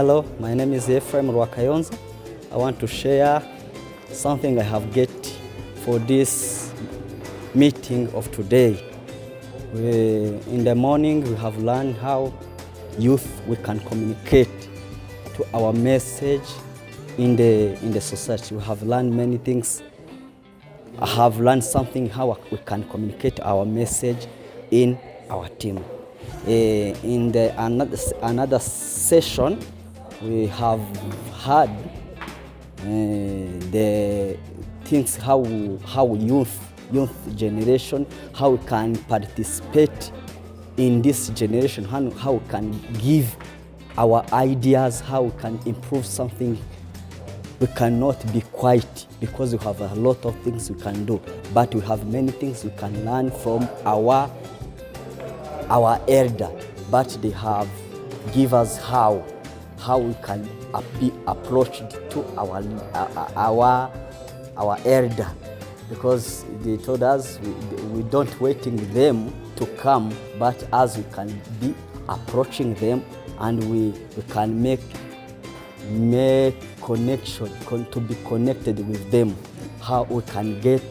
Hello, my name is Ephraim Rwakayonza. I want to share something I have get for this meeting of today. In the morning we have learned how youth we can communicate to our message in the society. We have learned many things. I have learned something how we can communicate our message in our team. In the another session, we have had the things how youth generation, how we can participate in this generation, how we can give our ideas, how we can improve something. We cannot be quiet because we have a lot of things we can do, but we have many things we can learn from our elder, but they have give us how we can be approached to our elder, because they told us we don't waiting them to come, but as we can be approaching them, and we can make connection, to be connected with them, how we can get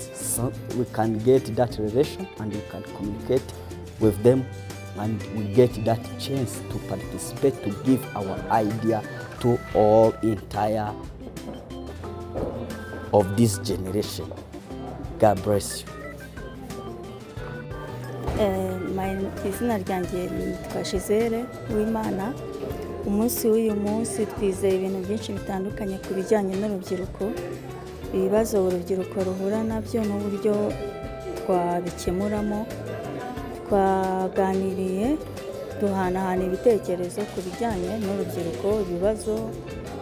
that relation, and we can communicate with them, and we get that chance to participate, to give our idea to all entire of this generation. God bless you. Izina ryanjye nitwa ry'Imana. Umunsi w'uyu munsi twizeye ibintu byinshi bitandukanye ku bijyanye n'urubyiruko, ibibazo urubyiruko ruhura nabyo n'uburyo twabikemuramo. Twaganiriye duhanahana ibitekerezo ku bijyanye n'urubyiruko, ibibazo,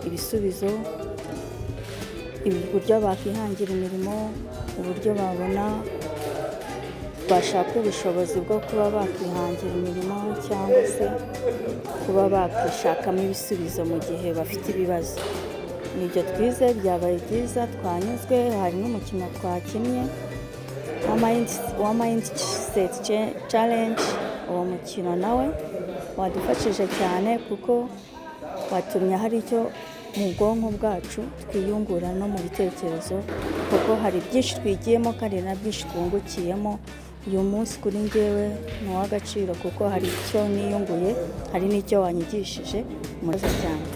ibisubizo, uburyo bakwihangira imirimo, uburyo babona bashaka ubushobozi bwo kuba bakwihangira imirimo, cyangwa se kuba bakwishakamo ibisubizo mu gihe bafite ibibazo. Nibyo twize, byabaye byiza, twanyuzwe. Hari n'umukino twakinnye wa mindset challenge. Uwo mukino nawe wadufashije cyane kuko watumye hari icyo mu bwonko bwacu twiyungura no mu bitekerezo, kuko hari byinshi twigiyemo kandi na byinshi twungukiyemo. Uyu munsi kuri njyewe ni uw'agaciro kuko hari icyo niyunguye, hari n'icyo wanyigishije. Murakoze cyane.